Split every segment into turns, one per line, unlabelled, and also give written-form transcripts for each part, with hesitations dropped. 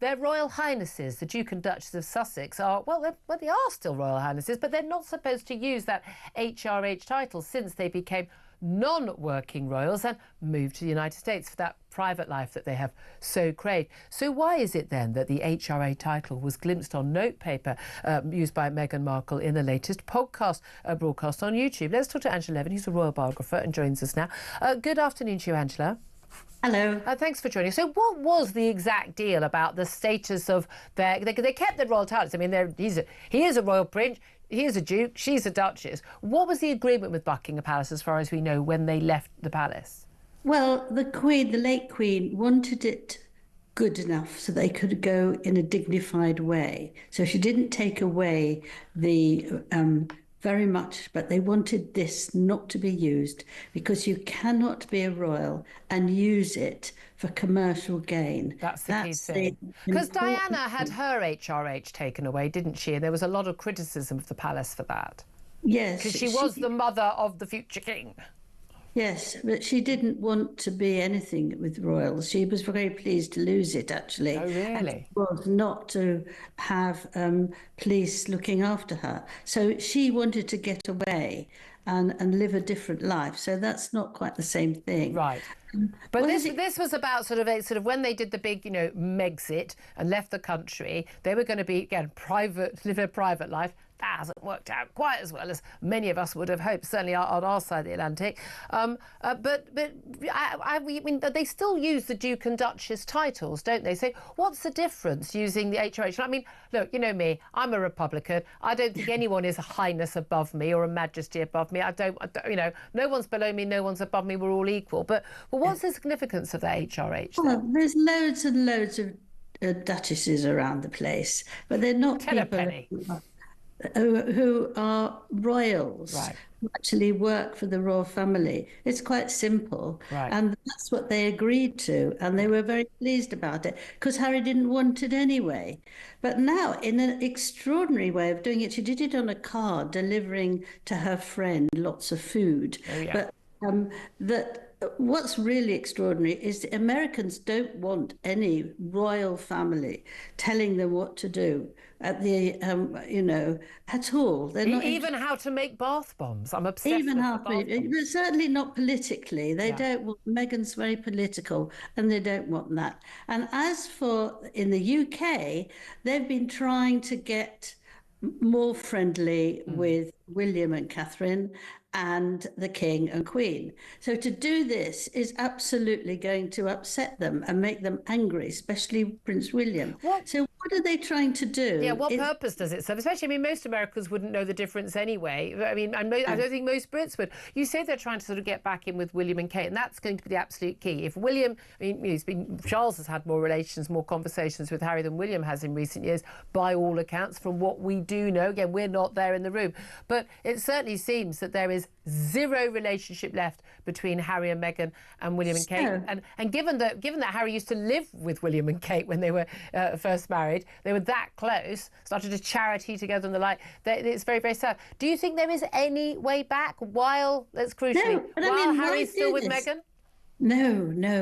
their Royal Highnesses, the Duke and Duchess of Sussex, are, well, they are still Royal Highnesses, but they're not supposed to use that HRH title since they became non-working royals and moved to the United States for that private life that they have so craved. So why is it then that the HRA title was glimpsed on notepaper used by Meghan Markle in the latest podcast broadcast on YouTube? Let's talk to Angela Levin, who's a royal biographer and joins us now. Good afternoon to you, Angela.
Hello.
Thanks for joining. So what was the exact deal about the status of their... They kept their royal titles. I mean, he is a royal prince, he is a duke, she's a duchess. What was the agreement with Buckingham Palace, as far as we know, when they left the palace?
Well, the Queen, the late Queen, wanted it good enough so they could go in a dignified way. So she didn't take away the... very much, but they wanted this not to be used because you cannot be a royal and use it for commercial gain.
That's the key thing. Because Diana had her HRH taken away, didn't she? And there was a lot of criticism of the palace for that.
Yes.
Because she was the mother of the future king.
Yes, but she didn't want to be anything with royals. She was very pleased to lose it, actually.
Oh, really?
And she was not to have police looking after her. So she wanted to get away and live a different life. So that's not quite the same thing.
Right. But this was about sort of when they did the big, Megxit and left the country, they were going to be, again, live a private life. That hasn't worked out quite as well as many of us would have hoped, certainly on our side of the Atlantic. But I mean, they still use the Duke and Duchess titles, don't they? So what's the difference using the HRH? I mean, look, you know me, I'm a Republican. I don't think anyone is a Highness above me or a Majesty above me. I don't, no one's below me, no one's above me. We're all equal. But what's the significance of the HRH?
Well, there's loads and loads of duchesses around the place, but they're not people who are royals,
right,
who actually work for the royal family. It's quite simple.
Right.
And that's what they agreed to. And they were very pleased about it because Harry didn't want it anyway. But now, in an extraordinary way of doing it, she did it on a card, delivering to her friend lots of food.
Oh, yeah.
But what's really extraordinary is the Americans don't want any royal family telling them what to do at the, at all. They're not
even how to make bath bombs. I'm obsessed
even
with
how
the bath bombs.
but certainly not politically. They don't want. Meghan's very political, and they don't want that. And as for in the UK, they've been trying to get more friendly with William and Catherine and the King and Queen. So to do this is absolutely going to upset them and make them angry, especially Prince William. So what are they trying to do?
Yeah, what purpose does it serve? Especially, I mean, most Americans wouldn't know the difference anyway. I mean, I don't think most Brits would. You say they're trying to sort of get back in with William and Kate, and that's going to be the absolute key. If William, I mean, Charles has had more relations, more conversations with Harry than William has in recent years, by all accounts, from what we do know. Again, we're not there in the room. But it certainly seems that there is zero relationship left between Harry and Meghan and William and Kate. And given that Harry used to live with William and Kate when they were first married, they were that close, started a charity together and the like. It's very, very sad. Do you think there is any way back while, that's crucially, while Harry's still with Meghan?
No,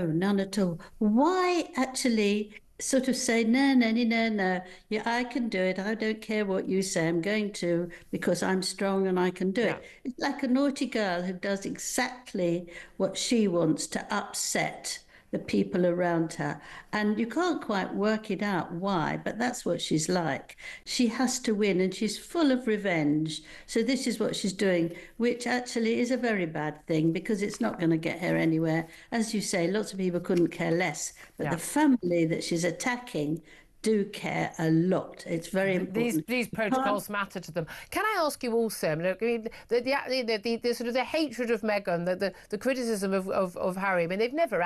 none at all. Why actually sort of say, no, yeah, I can do it. I don't care what you say. I'm going to, because I'm strong and I can do it. It's like a naughty girl who does exactly what she wants to upset the people around her. And you can't quite work it out why, but that's what she's like. She has to win and she's full of revenge. So this is what she's doing, which actually is a very bad thing because it's not going to get her anywhere. As you say, lots of people couldn't care less, but the family that she's attacking do care a lot. It's very important.
These protocols matter to them. Can I ask you also, look, I mean, the sort of the hatred of Meghan, the criticism of Harry, I mean, they've never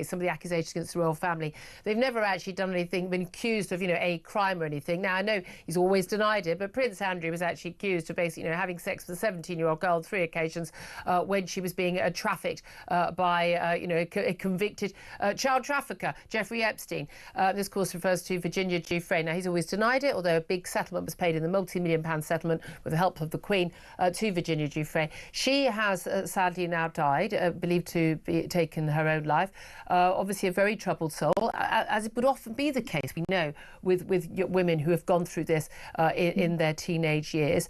some of the accusations against the royal family, they've never actually done anything, been accused of, a crime or anything. Now, I know he's always denied it, but Prince Andrew was actually accused of basically, having sex with a 17-year-old girl on 3 occasions when she was being trafficked by, a convicted child trafficker, Jeffrey Epstein. This, of course, refers to Virginia Giuffre. Now, he's always denied it, although a big settlement was paid in the multi-million-pound settlement with the help of the Queen to Virginia Giuffre. She has sadly now died, believed to be taken her own life. Obviously, a very troubled soul, as it would often be the case, we know, with women who have gone through this in their teenage years.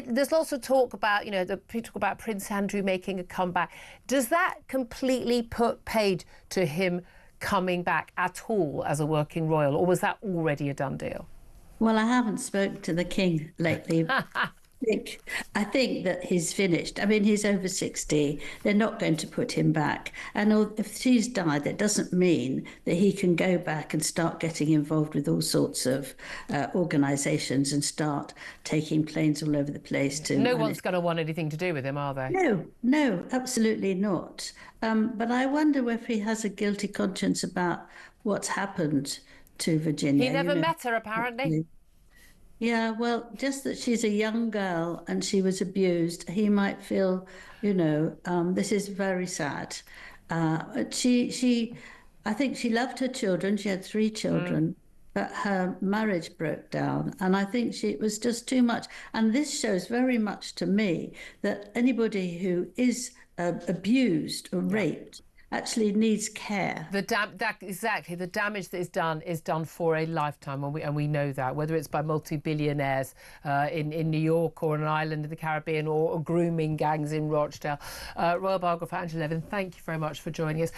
There's also talk about, people talk about Prince Andrew making a comeback. Does that completely put paid to him coming back at all as a working royal, or was that already a done deal?
Well, I haven't spoken to the King lately. I think that he's finished. I mean, he's over 60. They're not going to put him back. And if she's died, that doesn't mean that he can go back and start getting involved with all sorts of organisations and start taking planes all over the place to...
No one's going to want anything to do with him, are they?
No, absolutely not. But I wonder if he has a guilty conscience about what's happened to Virginia.
He never met her, apparently.
Yeah, well, just that she's a young girl and she was abused, he might feel, this is very sad. I think she loved her children. She had 3 children, but her marriage broke down. And I think it was just too much. And this shows very much to me that anybody who is abused or raped actually needs care.
Exactly. The damage that is done for a lifetime, and we know that, whether it's by multi-billionaires in New York or on an island in the Caribbean or grooming gangs in Rochdale. Royal biographer Angela Levin, thank you very much for joining us.